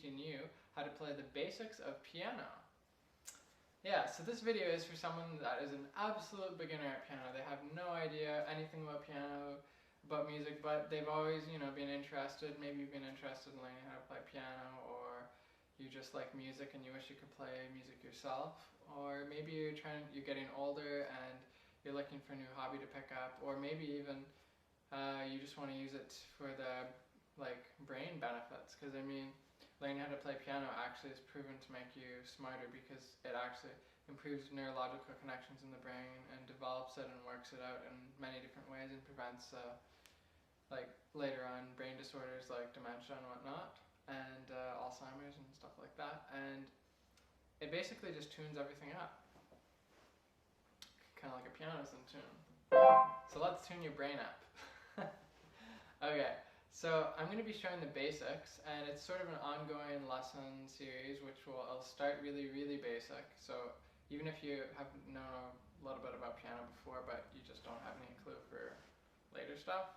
teaching you how to play the basics of piano. Yeah, so this video is for someone that is an absolute beginner at piano. They have no idea anything about piano, about music, but they've always, been interested. Maybe you've been interested in learning how to play piano, or you just like music and you wish you could play music yourself, or maybe you're getting older and you're looking for a new hobby to pick up, or maybe even you just want to use it for the brain benefits, because learning how to play piano actually is proven to make you smarter, because it actually improves neurological connections in the brain and develops it and works it out in many different ways and prevents later on brain disorders like dementia and whatnot, and Alzheimer's and stuff like that. And it basically just tunes everything up, kind of like a piano's in tune. So let's tune your brain up. Okay. So I'm going to be showing the basics, and it's sort of an ongoing lesson series, which I'll start really, really basic. So even if you have known a little bit about piano before, but you just don't have any clue for later stuff,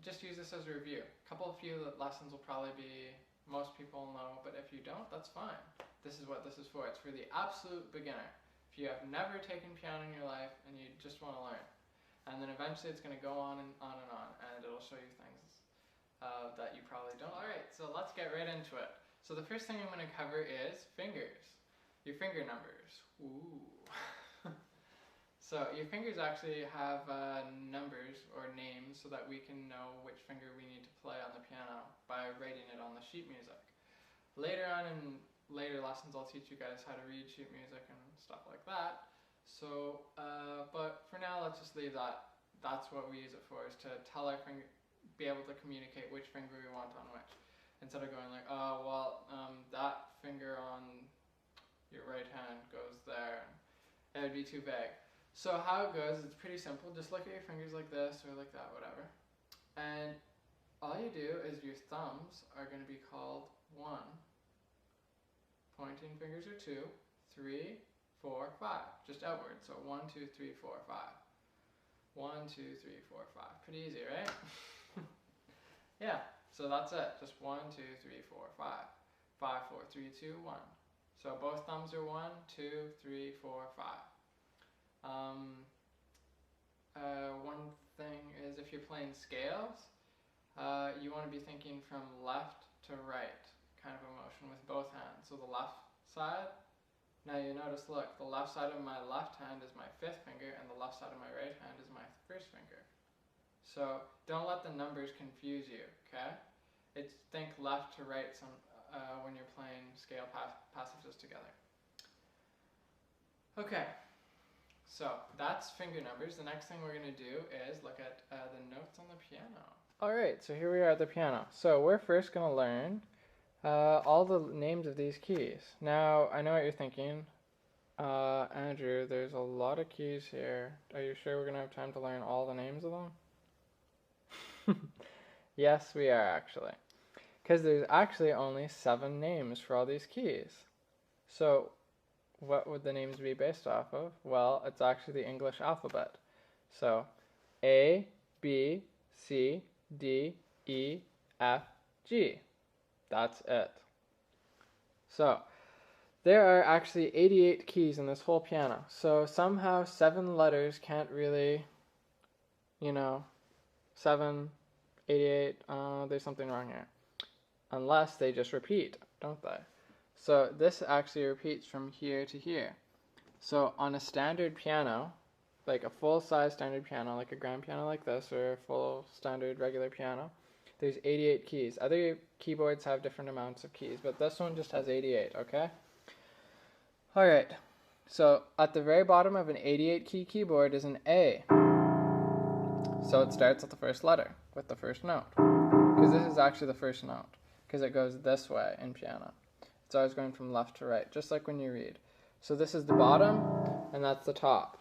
just use this as a review. A few lessons will probably be, most people know, but if you don't, that's fine. This is what this is for. It's for the absolute beginner. If you have never taken piano in your life and you just want to learn. And then eventually it's going to go on and on and on, and it'll show you things that you probably don't. Alright, so let's get right into it. So the first thing I'm going to cover is fingers. Your finger numbers. Ooh. So your fingers actually have numbers or names so that we can know which finger we need to play on the piano by writing it on the sheet music. Later on in later lessons I'll teach you guys how to read sheet music and stuff like that. So, but for now, let's just leave that. That's what we use it for, is to tell our finger, be able to communicate which finger we want on which. Instead of going like, oh, well, that finger on your right hand goes there. It would be too vague. So how it goes, it's pretty simple. Just look at your fingers like this or like that, whatever. And all you do is your thumbs are going to be called 1. Pointing fingers are 2, 3, 4, 5, just outward. So 1, 2, 3, 4, 5. 1, 2, 3, 4, 5. Pretty easy, right? Yeah, so that's it. Just 1, 2, 3, 4, 5. 5, 4, 3, 2, 1. So both thumbs are 1, 2, 3, 4, 5. One thing is, if you're playing scales, you want to be thinking from left to right kind of a motion with both hands. So the left side. Now you notice, look, the left side of my left hand is my 5th finger, and the left side of my right hand is my 1st finger. So don't let the numbers confuse you, okay? Think left to right when you're playing scale passages together. Okay, so that's finger numbers. The next thing we're going to do is look at the notes on the piano. Alright, so here we are at the piano. So we're first going to learn all the names of these keys. Now, I know what you're thinking. Andrew, there's a lot of keys here. Are you sure we're going to have time to learn all the names of them? Yes, we are actually. Because there's actually only 7 names for all these keys. So, what would the names be based off of? Well, it's actually the English alphabet. So, A, B, C, D, E, F, G. That's it. So, there are actually 88 keys in this whole piano. So somehow 7 letters can't really, 7, 88, there's something wrong here. Unless they just repeat, don't they? So this actually repeats from here to here. So on a standard piano, like a full-size standard piano, like a grand piano like this, or a full standard regular piano, there's 88 keys. Other keyboards have different amounts of keys, but this one just has 88, okay? Alright, so at the very bottom of an 88 key keyboard is an A. So it starts at the first letter, with the first note. Because this is actually the first note, because it goes this way in piano. It's always going from left to right, just like when you read. So this is the bottom, and that's the top.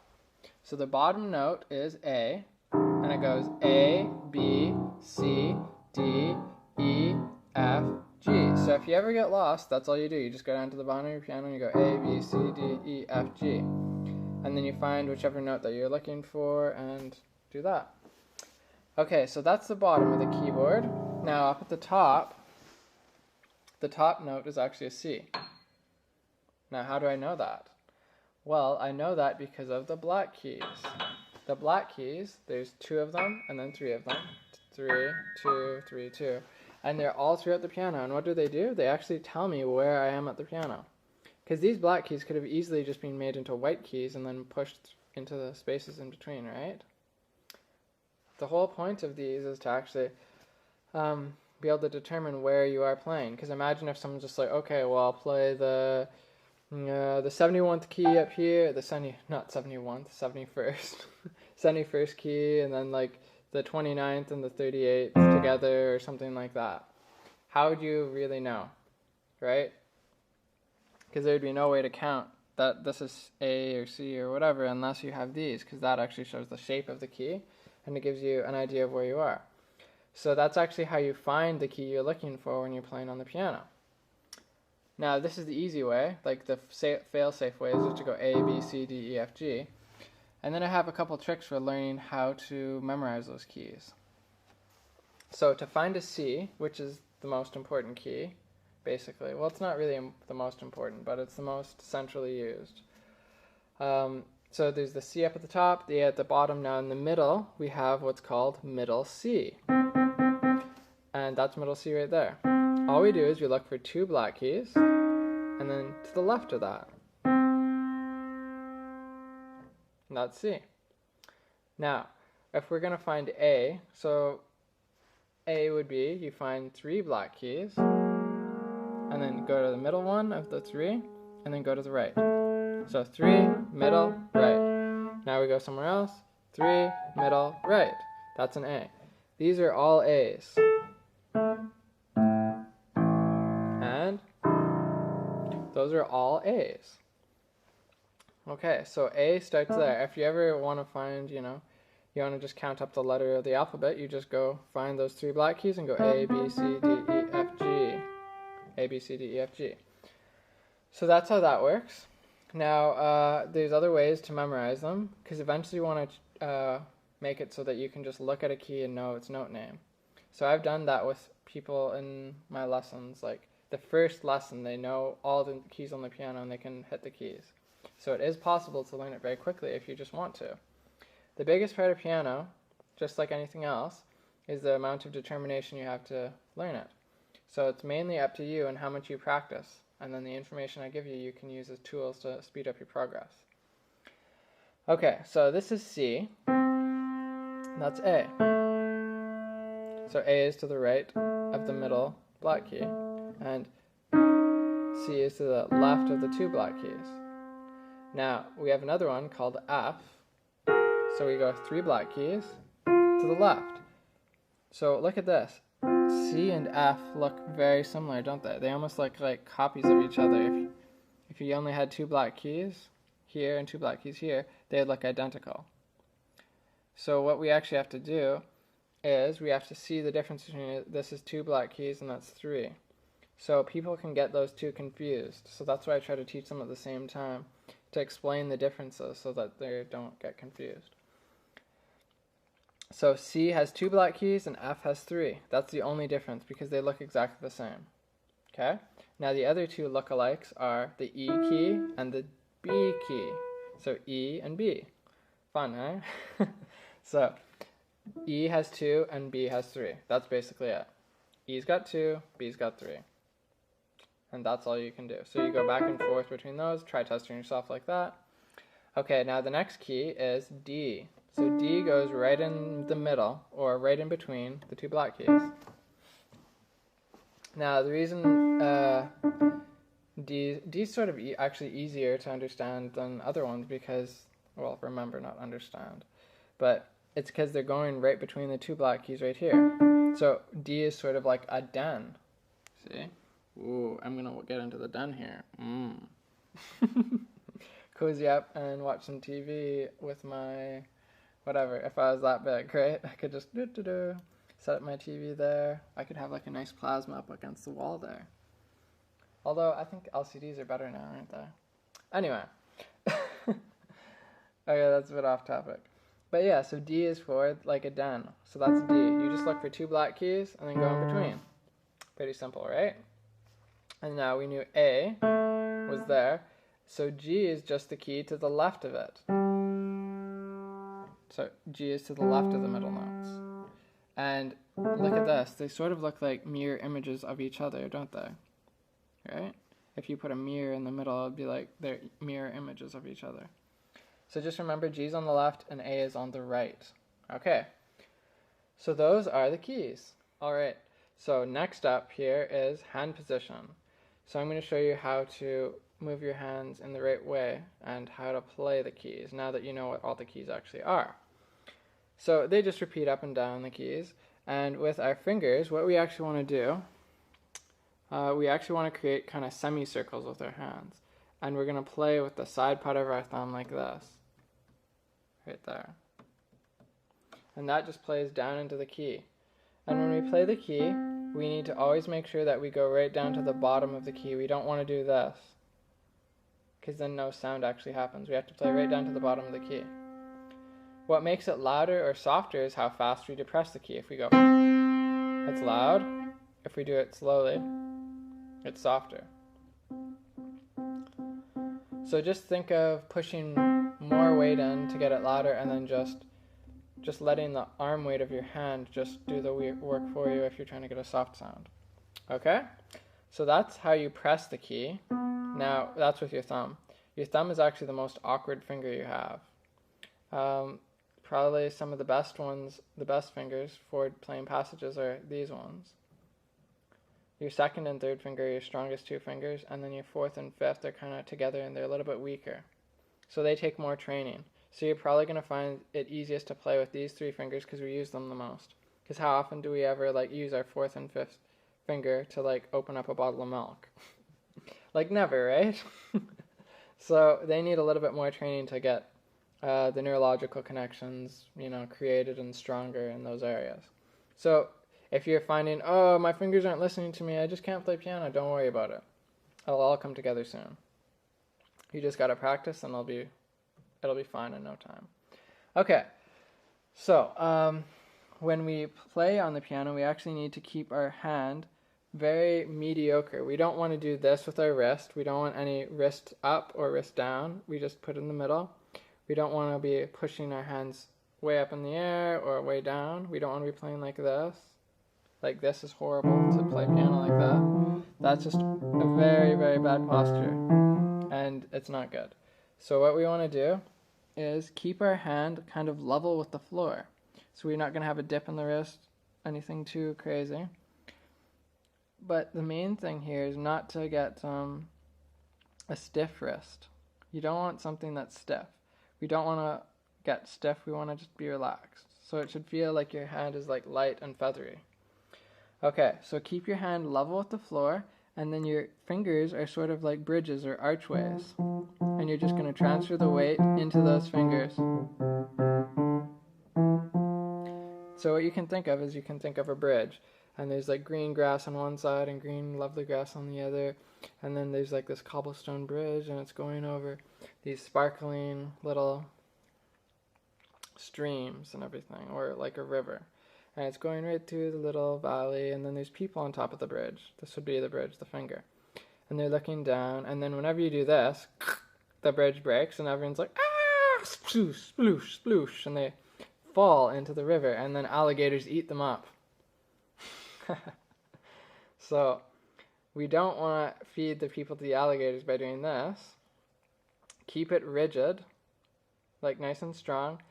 So the bottom note is A, and it goes A, B, C, D, E, F, G. So if you ever get lost, that's all you do. You just go down to the bottom of your piano and you go A, B, C, D, E, F, G. And then you find whichever note that you're looking for and do that. Okay, so that's the bottom of the keyboard. Now up at the top, the top note is actually a C. Now, how do I know that? Well, I know that because of the black keys. The black keys, there's 2 of them and then 3 of them. 3, 2, 3, 2. And they're all throughout the piano. And what do? They actually tell me where I am at the piano. Because these black keys could have easily just been made into white keys and then pushed into the spaces in between, right? The whole point of these is to actually be able to determine where you are playing. Because imagine if someone's just like, okay, well, I'll play the 71st key up here, not 71th, 71st, 71st key, and then like the 29th and the 38th together or something like that. How would you really know, right? Because there'd be no way to count that this is A or C or whatever unless you have these, because that actually shows the shape of the key and it gives you an idea of where you are. So that's actually how you find the key you're looking for when you're playing on the piano. Now, this is the easy way, like the fail-safe way is just to go A, B, C, D, E, F, G. And then I have a couple tricks for learning how to memorize those keys. So to find a C, which is the most important key, basically, well, it's not really the most important, but it's the most centrally used. So there's the C up at the top, the A at the bottom. Now in the middle, we have what's called middle C. And that's middle C right there. All we do is we look for 2 black keys, and then to the left of that. And that's C. Now, if we're going to find A, so A would be you find 3 black keys, and then go to the middle one of the 3, and then go to the right. So 3, middle, right. Now we go somewhere else. 3, middle, right. That's an A. These are all A's. And those are all A's. Okay, so A starts there. If you ever want to find, you want to just count up the letter of the alphabet, you just go find those 3 black keys and go A, B, C, D, E, F, G. A, B, C, D, E, F, G. So that's how that works. Now, there's other ways to memorize them, because eventually you want to make it so that you can just look at a key and know its note name. So I've done that with people in my lessons. Like the first lesson, they know all the keys on the piano and they can hit the keys. So it is possible to learn it very quickly if you just want to. The biggest part of piano, just like anything else, is the amount of determination you have to learn it. So it's mainly up to you and how much you practice. And then the information I give you, you can use as tools to speed up your progress. Okay, so this is C. That's A. So A is to the right of the middle black key. And C is to the left of the 2 black keys. Now, we have another one called F. So we go 3 black keys to the left. So look at this. C and F look very similar, don't they? They almost look like copies of each other. If you only had 2 black keys here and 2 black keys here, they'd look identical. So what we actually have to do is we have to see the difference between this is 2 black keys and that's 3. So people can get those 2 confused. So that's why I try to teach them at the same time to explain the differences so that they don't get confused. So C has 2 black keys and F has 3. That's the only difference because they look exactly the same. Okay? Now the other 2 lookalikes are the E key and the B key. So E and B. Fun, eh? So E has 2 and B has 3. That's basically it. E's got 2, B's got 3. And that's all you can do. So you go back and forth between those. Try testing yourself like that. Okay, now the next key is D. So D goes right in the middle, or right in between the 2 black keys. Now the reason D's sort of actually easier to understand than other ones because, well, remember, not understand. But it's because they're going right between the 2 black keys right here. So D is sort of like a den. See? Ooh, I'm going to get into the den here. Cozy up and watch some TV with my... whatever, if I was that big, right? I could just set up my TV there. I could have like a nice plasma up against the wall there. Although I think LCDs are better now, aren't they? Anyway. Okay, that's a bit off topic. But yeah, so D is for like a den. So that's D. You just look for 2 black keys and then go in between. Pretty simple, right? And now we knew A was there, so G is just the key to the left of it. So G is to the left of the middle notes. And look at this, they sort of look like mirror images of each other, don't they? Right? If you put a mirror in the middle, it'd be like they're mirror images of each other. So just remember, G's on the left and A is on the right. Okay, so those are the keys. All right, so next up here is hand position. So I'm going to show you how to move your hands in the right way and how to play the keys, now that you know what all the keys actually are. So they just repeat up and down the keys, and with our fingers, what we actually want to do, we actually want to create kind of semicircles with our hands. And we're going to play with the side part of our thumb like this. Right there. And that just plays down into the key. And when we play the key, we need to always make sure that we go right down to the bottom of the key. We don't want to do this, because then no sound actually happens. We have to play right down to the bottom of the key. What makes it louder or softer is how fast we depress the key. If we go, it's loud. If we do it slowly, it's softer. So just think of pushing more weight in to get it louder, and then just letting the arm weight of your hand just do the work for you if you're trying to get a soft sound. Okay? So that's how you press the key. Now, that's with your thumb. Your thumb is actually the most awkward finger you have. Probably some of the best ones, the best fingers for playing passages are these ones. Your second and third finger are your strongest two fingers, and then your fourth and fifth are kind of together and they're a little bit weaker. So they take more training. So you're probably going to find it easiest to play with these three fingers because we use them the most. Because how often do we ever use our fourth and fifth finger to open up a bottle of milk? Never, right? So they need a little bit more training to get the neurological connections, created and stronger in those areas. So if you're finding, oh, my fingers aren't listening to me, I just can't play piano, don't worry about it. It'll all come together soon. You just got to practice and it'll be fine in no time. Okay, so when we play on the piano, we actually need to keep our hand very mediocre. We don't want to do this with our wrist. We don't want any wrist up or wrist down. We just put it in the middle. We don't want to be pushing our hands way up in the air or way down. We don't want to be playing like this. Like this is horrible to play piano like that. That's just a very, very bad posture, and it's not good. So what we want to do is keep our hand kind of level with the floor. So we're not going to have a dip in the wrist, anything too crazy. But the main thing here is not to get a stiff wrist. You don't want something that's stiff. We don't want to get stiff, we want to just be relaxed. So it should feel like your hand is light and feathery. Okay, so keep your hand level with the floor, and then your fingers are sort of like bridges or archways. And you're just going to transfer the weight into those fingers. So what you can think of is you can think of a bridge. And there's green grass on one side and green lovely grass on the other. And then there's this cobblestone bridge, and it's going over these sparkling little streams and everything, or like a river. And it's going right through the little valley, and then there's people on top of the bridge. This would be the bridge, the finger. And they're looking down, and then whenever you do this, the bridge breaks, and everyone's like, ah, sploosh, sploosh, sploosh, and they fall into the river, and then alligators eat them up. So we don't want to feed the people to the alligators by doing this. Keep it rigid, nice and strong,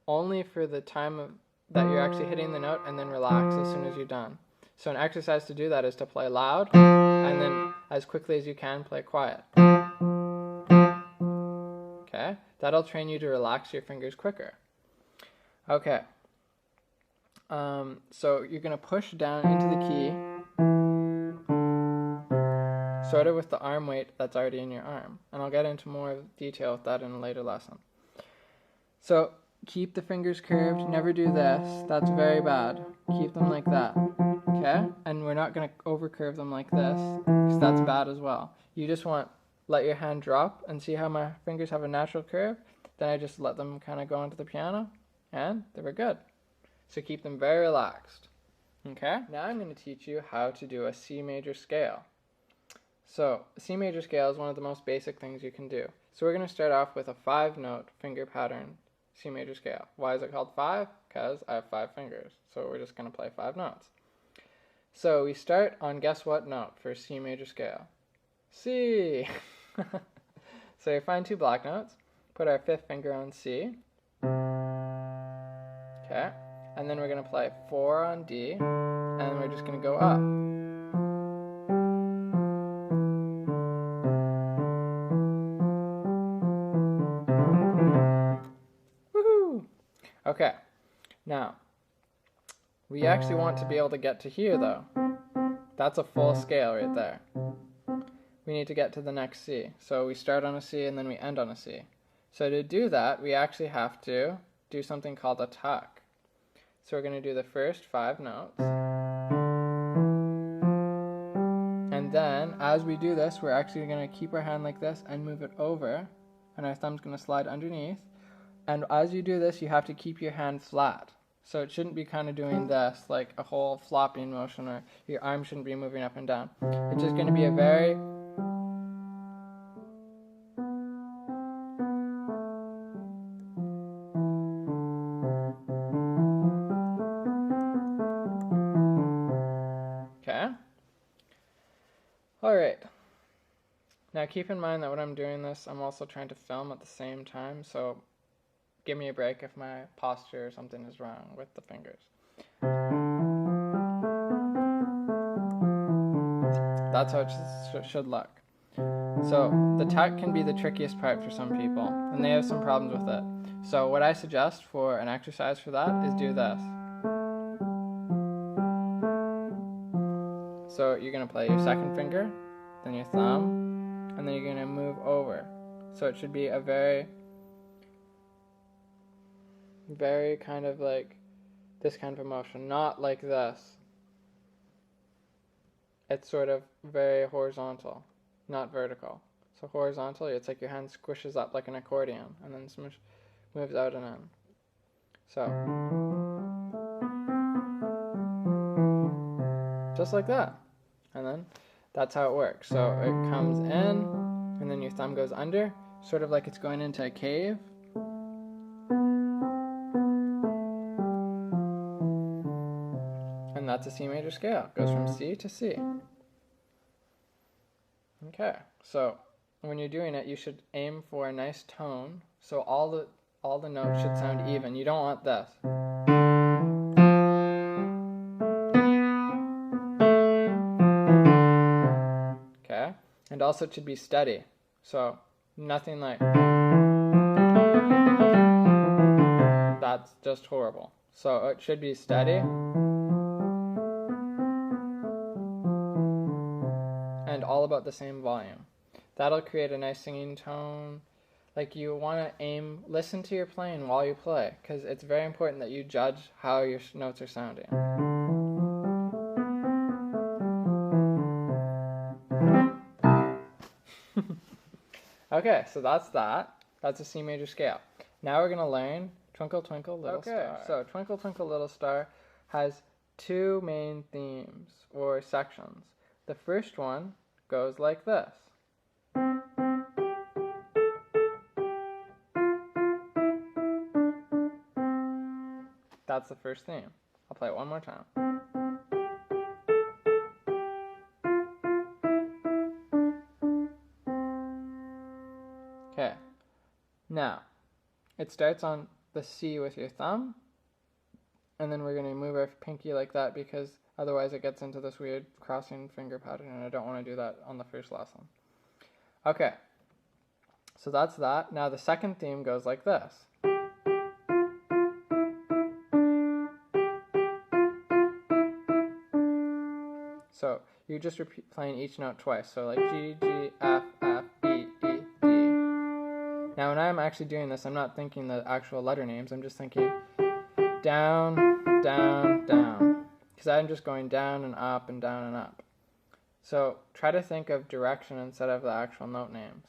only for the time that you're actually hitting the note, and then relax as soon as you're done. So an exercise to do that is to play loud, and then as quickly as you can play quiet. Okay, that'll train you to relax your fingers quicker. Okay. So you're going to push down into the key, sort of with the arm weight that's already in your arm. And I'll get into more detail with that in a later lesson. So keep the fingers curved, never do this, that's very bad. Keep them like that, okay? And we're not going to overcurve them like this, because that's bad as well. You just let your hand drop and see how my fingers have a natural curve. Then I just let them kind of go onto the piano, and they were good. So keep them very relaxed. Okay? Now I'm going to teach you how to do a C major scale. So C major scale is one of the most basic things you can do. So we're going to start off with a 5-note finger pattern C major scale. Why is it called 5? Because I have 5 fingers. So we're just going to play 5 notes. So we start on guess what note for C major scale? C. So you find 2 black notes, put our 5th finger on C. Okay. And then we're going to play 4 on D, and we're just going to go up. Woohoo! Okay. Now, we actually want to be able to get to here, though. That's a full scale right there. We need to get to the next C. So we start on a C and then we end on a C. So to do that, we actually have to do something called a tuck. So we're going to do the first 5 notes. And then, as we do this, we're actually going to keep our hand like this and move it over. And our thumb's going to slide underneath. And as you do this, you have to keep your hand flat. So it shouldn't be kind of doing this, like a whole flopping motion, or your arm shouldn't be moving up and down. It's just going to be a very... Okay. Alright. Now keep in mind that when I'm doing this, I'm also trying to film at the same time, so give me a break if my posture or something is wrong with the fingers. That's how it should look. So the tuck can be the trickiest part for some people, and they have some problems with it. So what I suggest for an exercise for that is do this. So you're going to play your 2nd finger, then your thumb, and then you're going to move over. So it should be a very kind of like this kind of motion, not like this. It's sort of very horizontal, not vertical. So horizontal, it's like your hand squishes up like an accordion and then moves out and in. So, just like that. And then that's how it works. So it comes in, and then your thumb goes under, sort of like it's going into a cave. And that's a C major scale. It goes from C to C. Okay, so when you're doing it, you should aim for a nice tone, so all the notes should sound even. You don't want this. Okay, and also it should be steady. So nothing like that's just horrible. So it should be steady. And all about the same volume. That'll create a nice singing tone. Like you want to listen to your playing while you play, because it's very important that you judge how your notes are sounding. Okay, so that's that. That's a C major scale. Now we're going to learn Twinkle Twinkle Little Star. Okay, so Twinkle Twinkle Little Star has 2 main themes or sections. The first one goes like this. That's the first theme. I'll play it one more time. Okay. Now, it starts on the C with your thumb, and then we're going to move our pinky like that because otherwise it gets into this weird crossing finger pattern, and I don't want to do that on the first lesson. Okay, so that's that. Now the second theme goes like this. So you're just playing each note twice, so like G, G, F, F, E, E, D. Now when I'm actually doing this, I'm not thinking the actual letter names, I'm just thinking down, down, down. Because I'm just going down and up and down and up. So try to think of direction instead of the actual note names.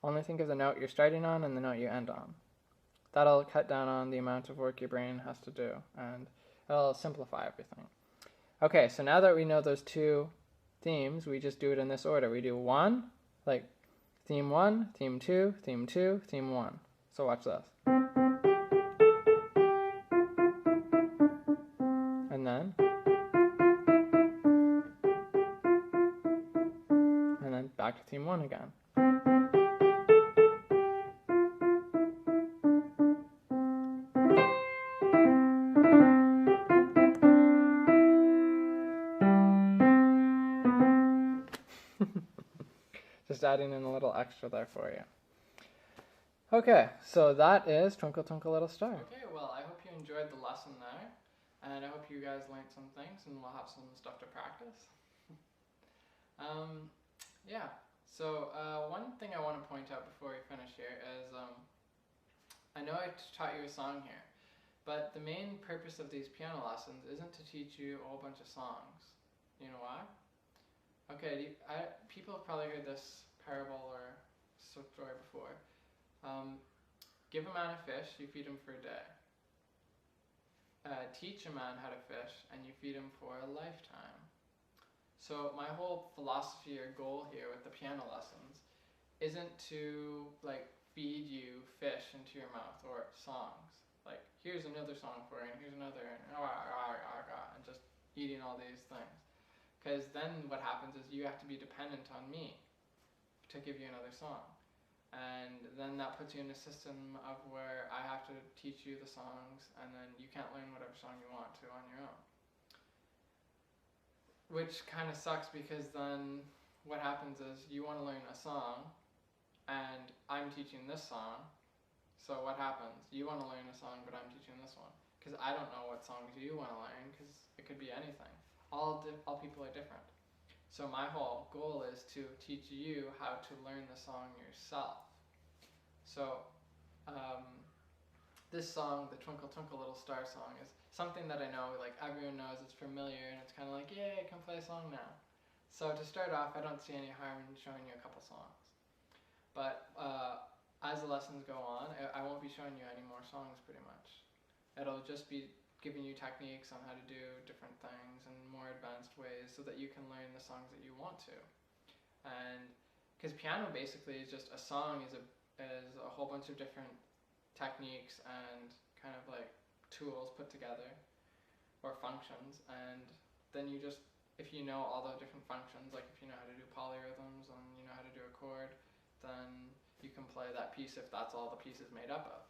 Only think of the note you're starting on and the note you end on. That'll cut down on the amount of work your brain has to do, and it'll simplify everything. Okay, so now that we know those 2 themes, we just do it in this order. We do 1, like theme 1, theme 2, theme 2, theme 1. So watch this. And then back to theme 1 again. Just adding in a little extra there for you. Okay, so that is Twinkle Twinkle Little Star. Okay, well, I hope you enjoyed the lesson there, and I hope you guys learned some things, and we'll have some stuff to practice. Yeah, so one thing I want to point out before we finish here is, I know I taught you a song here, but the main purpose of these piano lessons isn't to teach you a whole bunch of songs. You know why? Okay, people have probably heard this parable or story before. Give a man a fish, you feed him for a day. Teach a man how to fish, and you feed him for a lifetime. So my whole philosophy or goal here with the piano lessons isn't to like feed you fish into your mouth or songs. Like, here's another song for you, and here's another, and just eating all these things. Because then what happens is you have to be dependent on me to give you another song. And then that puts you in a system of where I have to teach you the songs, and then you can't learn whatever song you want to on your own. Which kind of sucks, because then what happens is you want to learn a song, and I'm teaching this song. So what happens? You want to learn a song, but I'm teaching this one. Because I don't know what songs you want to learn, because it could be anything. All people are different. So my whole goal is to teach you how to learn the song yourself. So this song, the Twinkle Twinkle Little Star song, is something that I know like everyone knows, it's familiar, and it's kind of like, yay, I can play a song now. So to start off, I don't see any harm in showing you a couple songs. But as the lessons go on, I won't be showing you any more songs pretty much. It'll just be giving you techniques on how to do different things in more advanced ways so that you can learn the songs that you want to. And because piano basically is just a song is a whole bunch of different techniques and kind of like tools put together, or functions, and then you just, if you know all the different functions, like if you know how to do polyrhythms and you know how to do a chord, then you can play that piece if that's all the piece is made up of.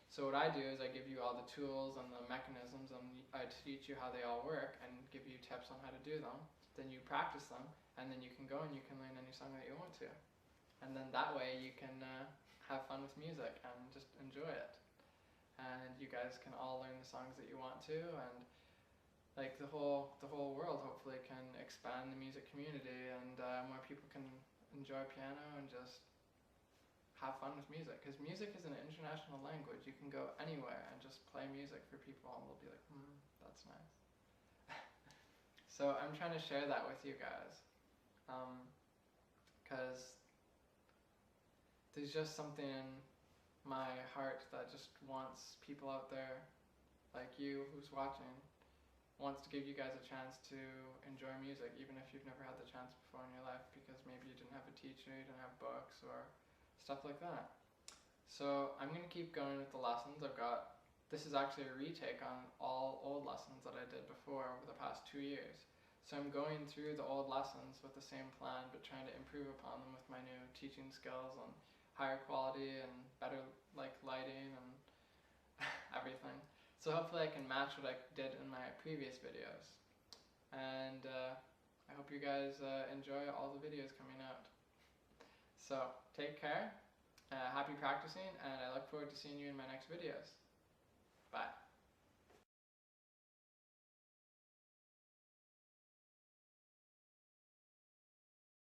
So what I do is I give you all the tools and the mechanisms, and I teach you how they all work and give you tips on how to do them. Then you practice them, and then you can go and you can learn any song that you want to. And then that way you can have fun with music and just enjoy it. And you guys can all learn the songs that you want to, and like the whole world hopefully can expand the music community, and more people can enjoy piano and just have fun with music, because music is an international language. You can go anywhere and just play music for people, and they'll be like, that's nice. So I'm trying to share that with you guys, because there's just something in my heart that just wants people out there like you who's watching, wants to give you guys a chance to enjoy music, even if you've never had the chance before in your life, because maybe you didn't have a teacher, you didn't have books, or stuff like that. So I'm going to keep going with the lessons. This is actually a retake on all old lessons that I did before over the past 2 years. So I'm going through the old lessons with the same plan, but trying to improve upon them with my new teaching skills and higher quality and better like lighting and everything. So hopefully I can match what I did in my previous videos. And I hope you guys enjoy all the videos coming out. So take care, happy practicing, and I look forward to seeing you in my next videos. Bye.